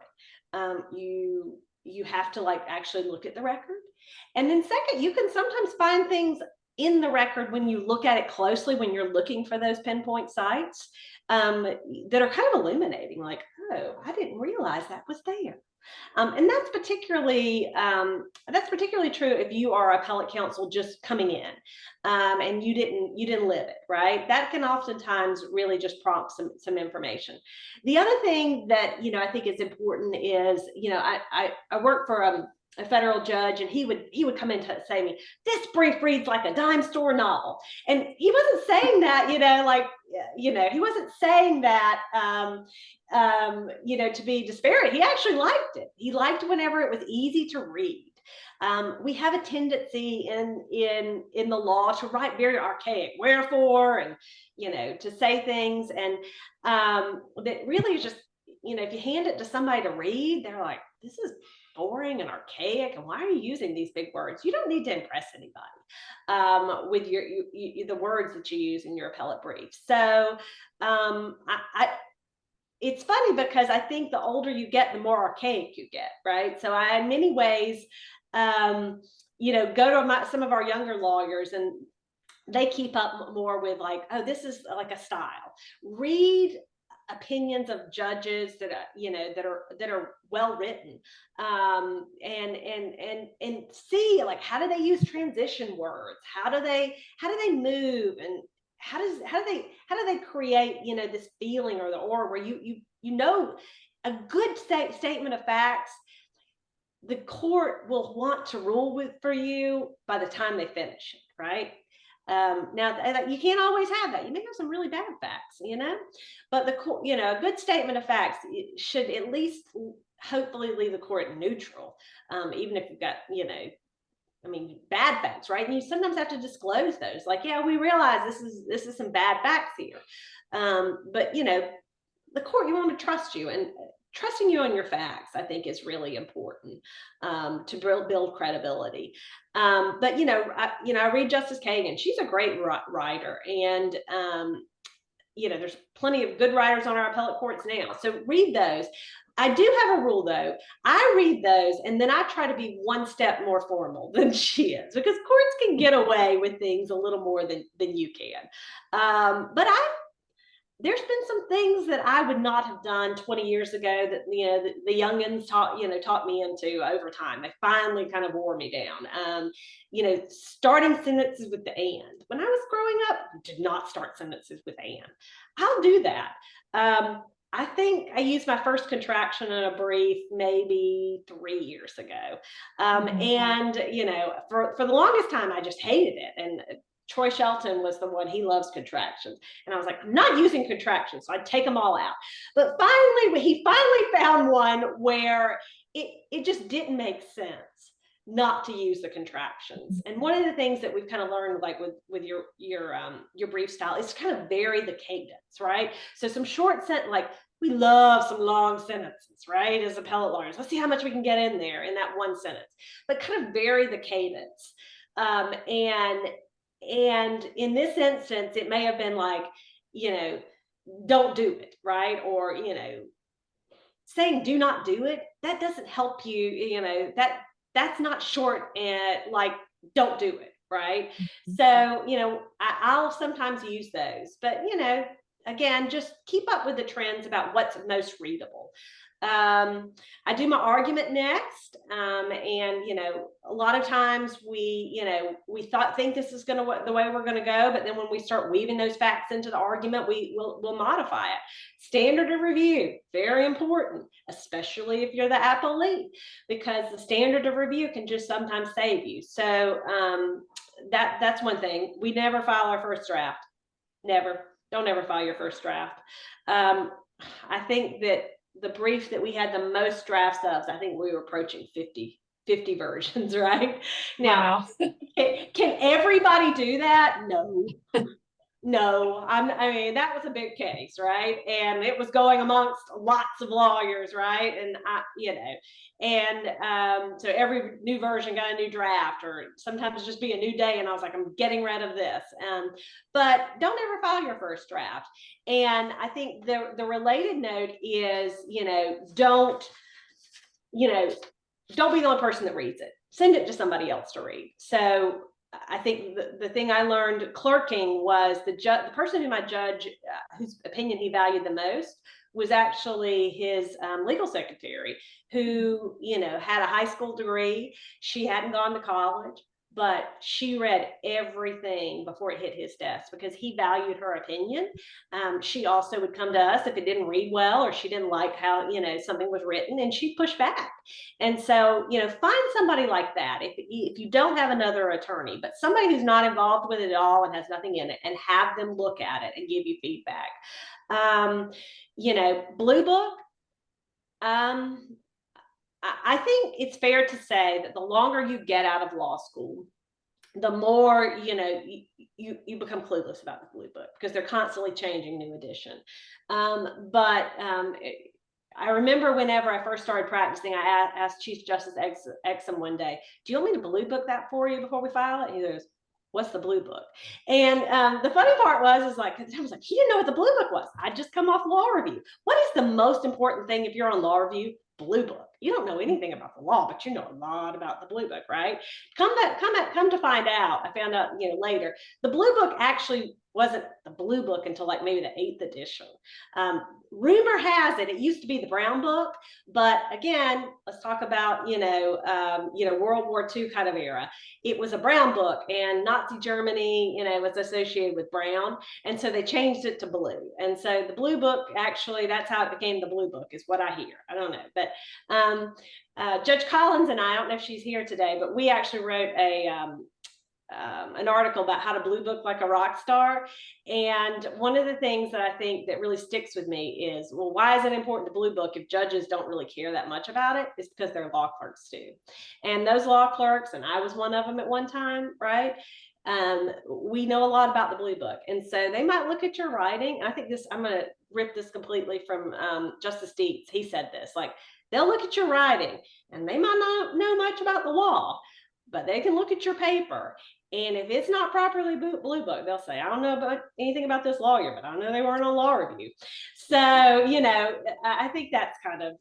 You have to actually look at the record. And then second, you can sometimes find things in the record when you look at it closely, when you're looking for those pinpoint sites that are kind of illuminating, oh, I didn't realize that was there. And that's particularly true if you are appellate counsel just coming in and you didn't live it, right? That can oftentimes really just prompt some information. The other thing that I think is important is I work for a federal judge, and he would come in to say to me, this brief reads like a dime store novel. And he wasn't saying that, he wasn't saying that, to be disparate. He actually liked it. He liked whenever it was easy to read. We have a tendency in the law to write very archaic wherefore and, to say things. And that really is just, if you hand it to somebody to read, they're like, this is boring and archaic, and why are you using these big words? You don't need to impress anybody with the words that you use in your appellate brief. So it's funny because I think the older you get, the more archaic you get, right? So I, in many ways, go to some of our younger lawyers, and they keep up more with oh, this is like a style. Read opinions of judges that are well written, and see how do they use transition words, how do they move, and how do they create this feeling or where a good statement of facts, the court will want to rule for you by the time they finish it, right? Now you can't always have that. You may have some really bad facts, but a good statement of facts should at least hopefully leave the court neutral, even if you've got, bad facts, right? And you sometimes have to disclose those. Yeah, we realize this is some bad facts here, but the court, you want to trust you, and trusting you on your facts, I think, is really important to build credibility. But I read Justice Kagan. She's a great writer, and there's plenty of good writers on our appellate courts now. So read those. I do have a rule though. I read those and then I try to be one step more formal than she is, because courts can get away with things a little more than you can. But there's been some things that I would not have done 20 years ago that, the youngins taught me into over time. They finally kind of wore me down. Starting sentences with the and. When I was growing up, I did not start sentences with and. I'll do that. I think I used my first contraction in a brief maybe 3 years ago. And, for the longest time, I just hated it. And Troy Shelton was the one, he loves contractions. And I was like, I'm not using contractions. So I'd take them all out. But he finally found one where it just didn't make sense not to use the contractions. And one of the things that we've kind of learned, like with your brief style, is to kind of vary the cadence, right? So some short like we love some long sentences, right? As appellate lawyers, let's see how much we can get in there in that one sentence, but kind of vary the cadence. And in this instance, it may have been like, don't do it, right? Or, saying do not do it, that doesn't help you, that's not short and like, don't do it, right? So, I'll sometimes use those, but, again, just keep up with the trends about what's most readable. I do my argument next. And, a lot of times we think this is the way we're going to go. But then when we start weaving those facts into the argument, we'll modify it. Standard of review, very important, especially if you're the appellee, because the standard of review can just sometimes save you. So that's one thing. We never file our first draft. Never. Don't ever file your first draft. I think that the brief that we had the most drafts of, I think we were approaching 50 versions, right? Now, wow. Can everybody do that? No, I mean, that was a big case, right? And it was going amongst lots of lawyers, right? And so every new version got a new draft, or sometimes just be a new day. And I was like, I'm getting rid of this. But don't ever file your first draft. And I think the related note is, don't be the only person that reads it. Send it to somebody else to read. So I think the thing I learned clerking was the person whom I judge, whose opinion he valued the most, was actually his legal secretary, who, had a high school degree. She hadn't gone to college, but she read everything before it hit his desk because he valued her opinion. She also would come to us if it didn't read well or she didn't like how, something was written, and she'd push back. And so, find somebody like that. If you don't have another attorney, but somebody who's not involved with it at all and has nothing in it, and have them look at it and give you feedback. Blue Book. I think it's fair to say that the longer you get out of law school, the more, you become clueless about the Blue Book, because they're constantly changing new edition. I remember whenever I first started practicing, I asked Chief Justice Exum one day, do you want me to Blue Book that for you before we file it? He goes, what's the Blue Book? And the funny part I was like, he didn't know what the Blue Book was. I'd just come off law review. What is the most important thing if you're on law review? Blue Book. You don't know anything about the law, but you know a lot about the Blue Book, right? Come to find out, I found out, later, the Blue Book actually wasn't the Blue Book until like maybe the 8th edition. Rumor has it used to be the Brown Book, but again, let's talk about, World War II kind of era. It was a Brown Book, and Nazi Germany, was associated with brown. And so they changed it to blue. And so the Blue Book, actually, that's how it became the Blue Book, is what I hear. I don't know. But Judge Collins and I don't know if she's here today, but we actually wrote an article about how to Blue Book like a rock star. And one of the things that I think that really sticks with me is, well, why is it important to Blue Book if judges don't really care that much about it? It's because they're law clerks too. And those law clerks, and I was one of them at one time, right? We know a lot about the Blue Book. And so they might look at your writing. And I think I'm going to rip this completely from Justice Dietz. He said this, like, they'll look at your writing and they might not know much about the law, but they can look at your paper. And if it's not properly blue book, they'll say, I don't know about anything about this lawyer, but I know they weren't on law review. So, you know, I think that's kind of,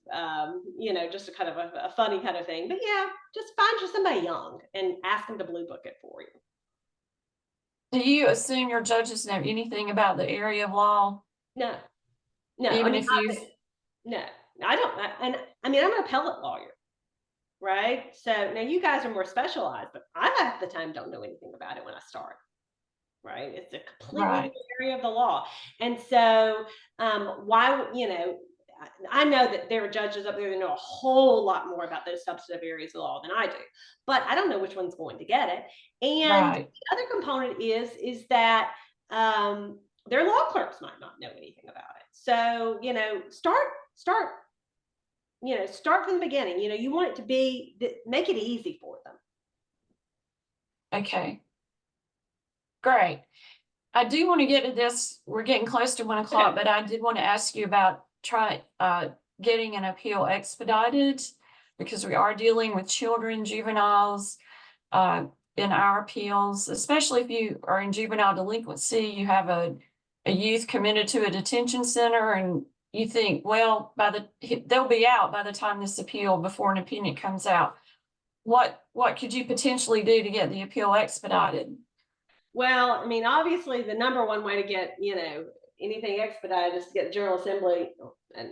you know, just a kind of a funny kind of thing. But yeah, just find you somebody young and ask them to blue book it for you. Do you assume your judges know anything about the area of law? No, no, Even I mean, if you've, no, I don't. And I mean, I'm an appellate lawyer, right? So now you guys are more specialized, but I half the time don't know anything about it when I start. Right, it's a completely Right. new area of the law, and so why, you know, I know that there are judges up there that know a whole lot more about those substantive areas of law than I do, but I don't know which one's going to get it. And right, the other component is that their law clerks might not know anything about it. So, you know, start, you know, start from the beginning. You know, you want it to be, make it easy for them. okay. Great. I do want to get to this, we're getting close to 1 o'clock, but I did want to ask you about getting an appeal expedited, because we are dealing with children, juveniles, in our appeals, especially if you are in juvenile delinquency, you have a youth committed to a detention center, and you think, well, they'll be out by the time this appeal, before an opinion comes out. What could you potentially do to get the appeal expedited? Well, I mean, obviously, the number one way to get, you know, anything expedited is to get the General Assembly. And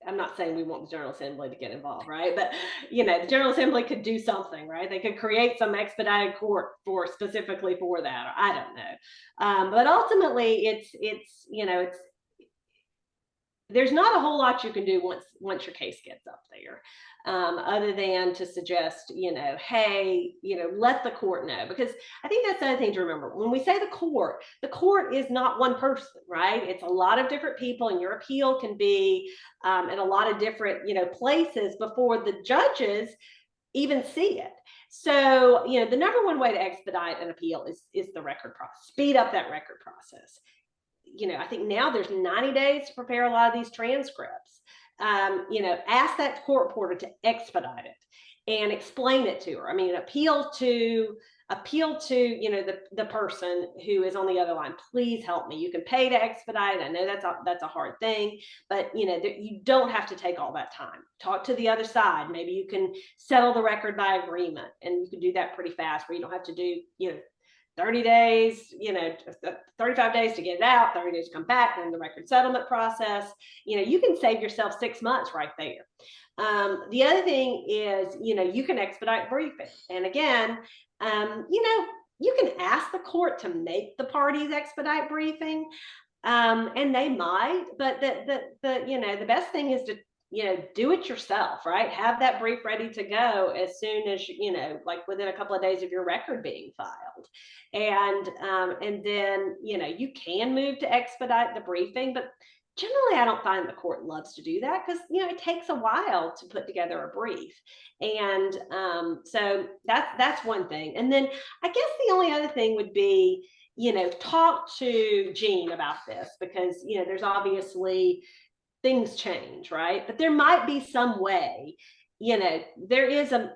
I'm not saying we want the General Assembly to get involved, right? But, you know, the General Assembly could do something, right? They could create some expedited court for specifically for that, or I don't know. But ultimately, it's you know, there's not a whole lot you can do once your case gets up there, other than to suggest, you know, hey, you know, let the court know, because I think that's the other thing to remember. When we say the court is not one person, right? It's a lot of different people, and your appeal can be in a lot of different, you know, places before the judges even see it. So, you know, the number one way to expedite an appeal is the record process. Speed up that record process. You know, I think now there's 90 days to prepare a lot of these transcripts. You know, ask that court reporter to expedite it and explain it to her. I mean, appeal to, you know, the person who is on the other line. Please help me. You can pay to expedite it. I know that's a hard thing, but you know, you don't have to take all that time. Talk to the other side. Maybe you can settle the record by agreement, and you can do that pretty fast, where you don't have to do, you know, 30 days, you know, 35 days to get it out, 30 days to come back, then the record settlement process. You know, you can save yourself 6 months right there. The other thing is, you know, you can expedite briefing. And again, you know, you can ask the court to make the parties expedite briefing, and they might, but the you know, the best thing is to, you know, do it yourself, right? Have that brief ready to go as soon as, you know, like within a couple of days of your record being filed. And then, you know, you can move to expedite the briefing, but generally I don't find the court loves to do that, because, you know, it takes a while to put together a brief. And so that's one thing. And then I guess the only other thing would be, you know, talk to Jean about this, because, you know, there's obviously things change, right? But there might be some way, you know, there is an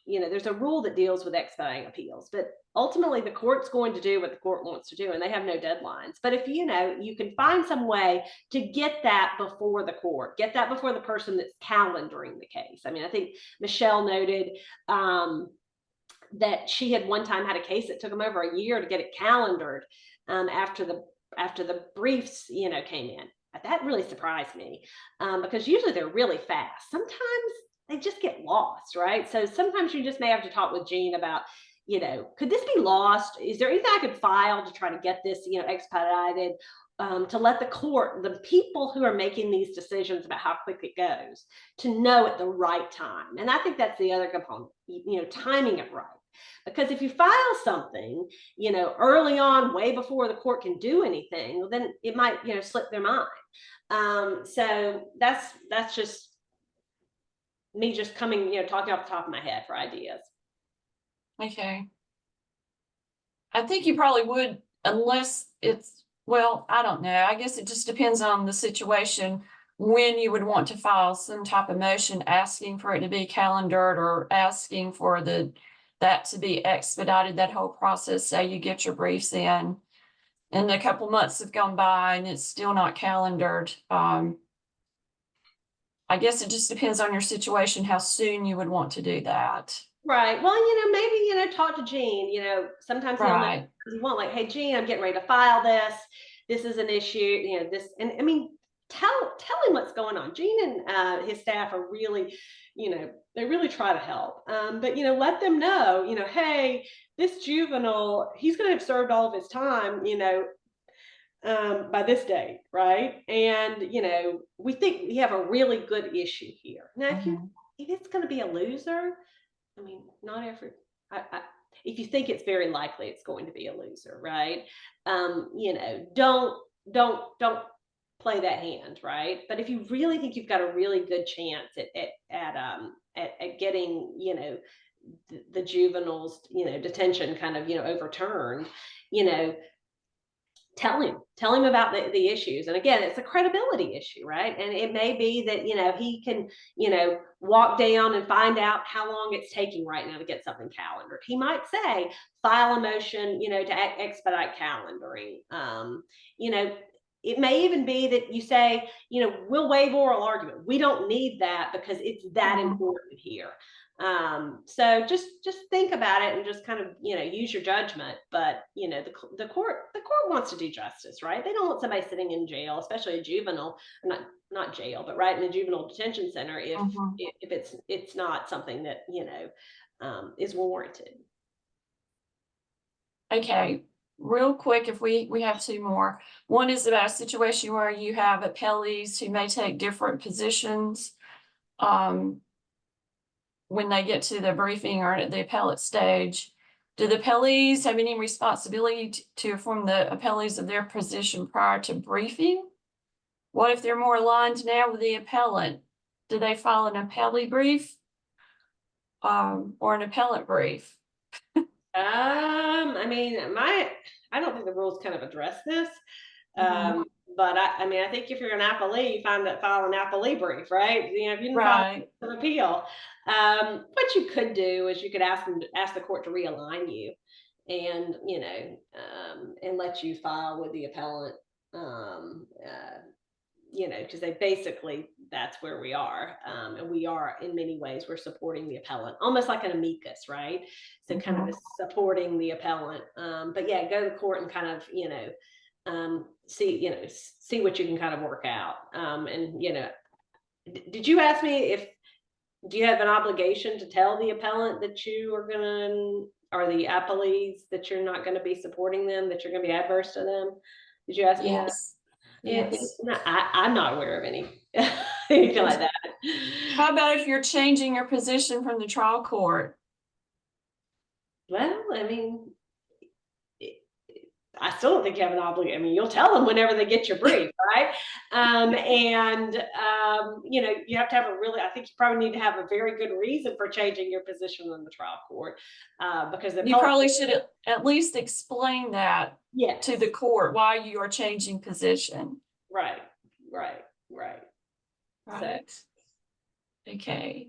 you know, there's a rule that deals with expediting appeals, but ultimately the court's going to do what the court wants to do, and they have no deadlines. But if, you know, you can find some way to get that before the court, get that before the person that's calendaring the case. I mean, I think Michelle noted that she had one time had a case that took them over a year to get it calendared after the briefs, you know, came in. That really surprised me, because usually they're really fast. Sometimes they just get lost, right? So sometimes you just may have to talk with Jean about, you know, could this be lost? Is there anything I could file to try to get this, you know, expedited, to let the court, the people who are making these decisions about how quick it goes, to know at the right time. And I think that's the other component, you know, timing it right. Because if you file something, you know, early on, way before the court can do anything, well, then it might, you know, slip their mind. So that's just me just coming, you know, talking off the top of my head for ideas. Okay. I think you probably would, unless it's, well, I don't know. I guess it just depends on the situation, when you would want to file some type of motion asking for it to be calendared, or asking for the that to be expedited, that whole process, say you get your briefs in and a couple months have gone by and it's still not calendared. I guess it just depends on your situation, how soon you would want to do that. Right. Well, maybe, talk to Gene, sometimes he'll know Right. what you want, like, hey, Gene, I'm getting ready to file this. This is an issue, this, and I mean, tell him what's going on. Gene and his staff are really, they really try to help. But let them know, hey, this juvenile, he's going to have served all of his time, by this date, right? And we think we have a really good issue here. Now, if it's going to be a loser, I mean, not every. If you think it's very likely it's going to be a loser, right? Don't play that hand, right? But if you really think you've got a really good chance at getting, the juveniles, detention kind of, overturned, tell him about the issues. And again, it's a credibility issue, right? And it may be that, he can, walk down and find out how long it's taking right now to get something calendared. He might say, file a motion, to expedite calendaring. It may even be that you say, we'll waive oral argument. We don't need that because it's that important here. So just think about it and just kind of, use your judgment. But, the court wants to do justice, right? They don't want somebody sitting in jail, especially a juvenile, or not jail, but right in the juvenile detention center if it's not something that, is warranted. Okay, real quick, if we have two more. One is about a situation where you have appellees who may take different positions when they get to the briefing or at the appellate stage. Do the appellees have any responsibility to inform the appellees of their position prior to briefing? What if they're more aligned now with the appellant? Do they file an appellee brief or an appellant brief? I mean, I don't think the rules kind of address this. But I think if you're an appellee, you file an appellee brief, right? If you didn't file an appeal, what you could do is you could ask the court to realign you, and and let you file with the appellant. Because they basically, that's where we are, and we are in many ways we're supporting the appellant, almost like an amicus, right? So kind of supporting the appellant. But yeah, go to court and kind of see what you can kind of work out. And did you ask me do you have an obligation to tell the appellant that you are or the appellees that you're not going to be supporting them, that you're going to be adverse to them? Did you ask me that? Yes. I'm not aware of anything like that. How about if you're changing your position from the trial court? Well, I mean, I still don't think you have an obligation. I mean, you'll tell them whenever they get your brief, right? You have to have I think you probably need to have a very good reason for changing your position in the trial court, because you probably should at least explain that to the court why you are changing position. Right. Okay.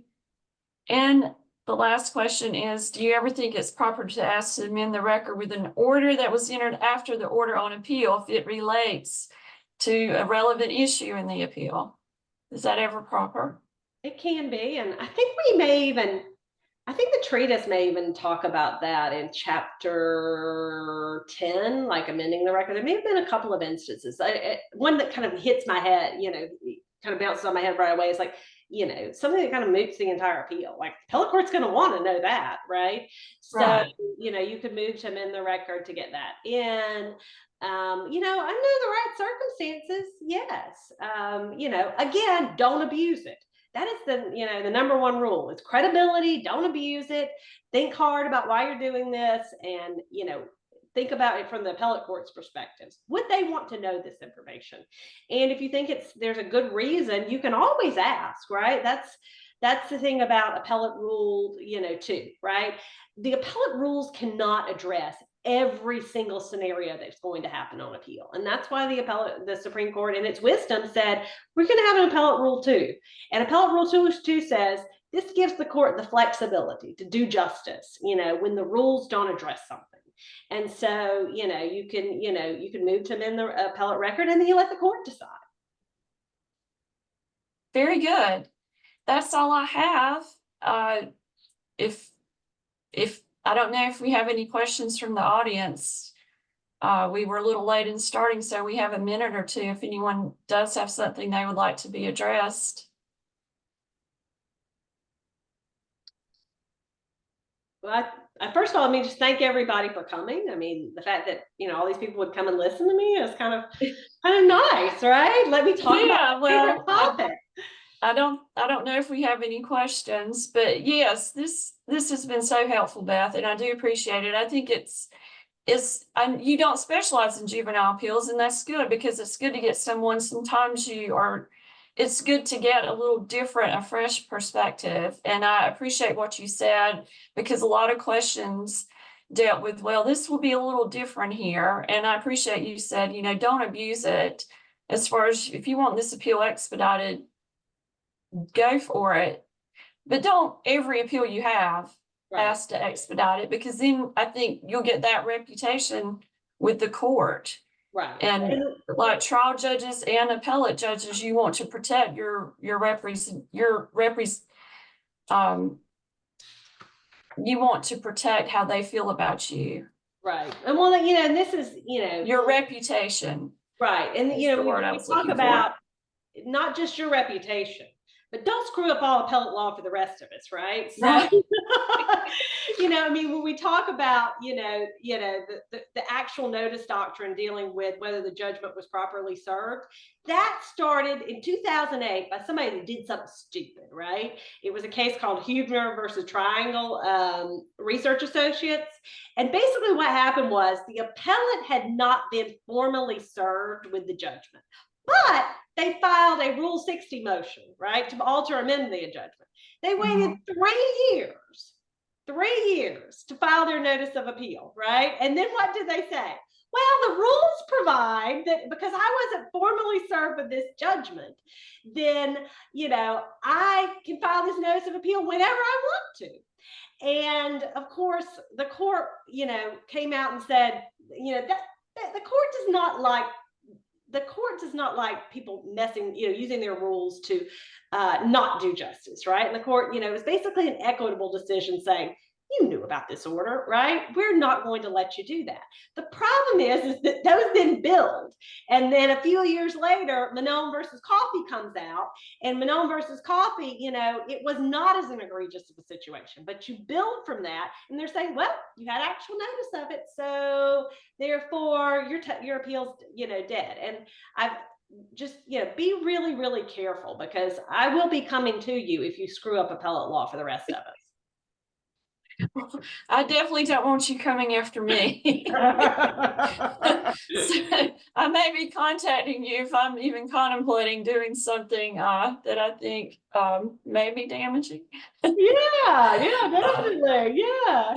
And the last question is, do you ever think it's proper to ask to amend the record with an order that was entered after the order on appeal if it relates to a relevant issue in the appeal? Is that ever proper? It can be, and I think the treatise may even talk about that in chapter 10, like amending the record. There may have been a couple of instances. One that kind of hits my head, kind of bounces on my head right away is like, something that kind of moots the entire appeal. Like the appellate court's going to want to know that, right? So, you could move to amend the record to get that in. Under the right circumstances, yes. Again, don't abuse it. That is the number one rule. It's credibility. Don't abuse it. Think hard about why you're doing this, and think about it from the appellate court's perspectives. Would they want to know this information? And if you think there's a good reason, you can always ask, right? That's the thing about appellate rule, too, right? The appellate rules cannot address every single scenario that's going to happen on appeal. And that's why the Supreme Court in its wisdom said, we're going to have an appellate rule 2. And appellate rule 2 says, this gives the court the flexibility to do justice, when the rules don't address something. And so, you can move to amend the appellate record, and then you let the court decide. Very good. That's all I have. If I don't know if we have any questions from the audience. We were a little late in starting, so we have a minute or two if anyone does have something they would like to be addressed. Well, first of all, just thank everybody for coming. The fact that all these people would come and listen to me is kind of nice, right? Let me talk about my favorite topic. I don't know if we have any questions, but yes, this has been so helpful, Beth, and I do appreciate it. I think you don't specialize in juvenile appeals, and that's good, because it's good to get someone. Sometimes it's good to get a little different, a fresh perspective. And I appreciate what you said, because a lot of questions dealt with, well, this will be a little different here. And I appreciate you said, don't abuse it. As far as if you want this appeal expedited, go for it. But don't every appeal you have ask to expedite it, because then I think you'll get that reputation with the court. Right. And like trial judges and appellate judges, you want to protect you want to protect how they feel about you. Right. And well, and this is, your reputation. Right. And, we talk about not just your reputation, but don't screw up all appellate law for the rest of us, right? So, Right. when we talk about, the actual notice doctrine dealing with whether the judgment was properly served, that started in 2008 by somebody who did something stupid, right? It was a case called Huebner versus Triangle Research Associates. And basically what happened was the appellate had not been formally served with the judgment, but they filed a Rule 60 motion, right, to alter or amend the judgment. They waited 3 years to file their notice of appeal, right? And then what did they say? Well, the rules provide that because I wasn't formally served with this judgment, then, I can file this notice of appeal whenever I want to. And of course, the court, came out and said, that the court does not like people messing, using their rules to not do justice, right? And the court, it was basically an equitable decision saying, you knew about this order, right? We're not going to let you do that. The problem is that those then build. And then a few years later, Manone versus Coffey comes out, and Manone versus Coffey, it was not as an egregious of a situation, but you build from that, and they're saying, well, you had actual notice of it, so therefore your appeal's, dead. And I've just, be really, really careful, because I will be coming to you if you screw up appellate law for the rest of us. I definitely don't want you coming after me. So I may be contacting you if I'm even contemplating doing something that I think may be damaging. Yeah, definitely. Yeah.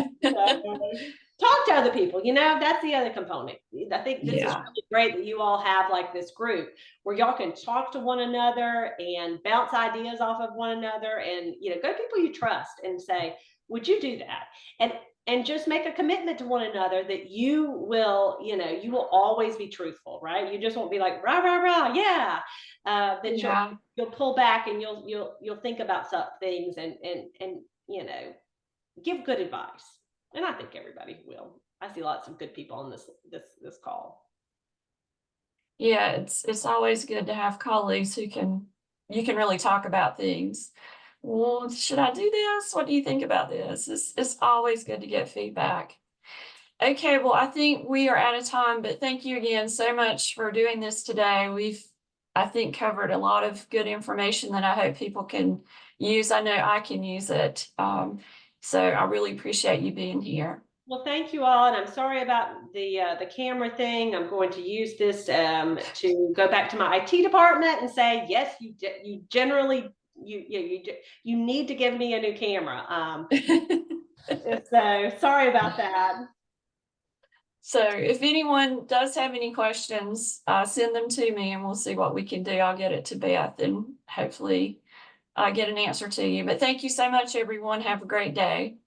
Talk to other people, that's the other component. I think this is really great that you all have like this group where y'all can talk to one another and bounce ideas off of one another, and go to people you trust and say, would you do that? And just make a commitment to one another that you will, you will always be truthful, right? You just won't be like, rah, rah, rah, yeah. You'll pull back, and you'll think about some things and give good advice. And I think everybody will. I see lots of good people on this call. Yeah, it's always good to have colleagues you can really talk about things. Well, should I do this? What do you think about this? It's always good to get feedback. Okay, well, I think we are out of time, but thank you again so much for doing this today. We've, I think, covered a lot of good information that I hope people can use. I know I can use it. So I really appreciate you being here. Well, thank you all, and I'm sorry about the camera thing. I'm going to use this to go back to my IT department and say, yes, you generally you need to give me a new camera. So sorry about that. So if anyone does have any questions, send them to me and we'll see what we can do. I'll get it to Beth and hopefully get an answer to you. But thank you so much, everyone. Have a great day.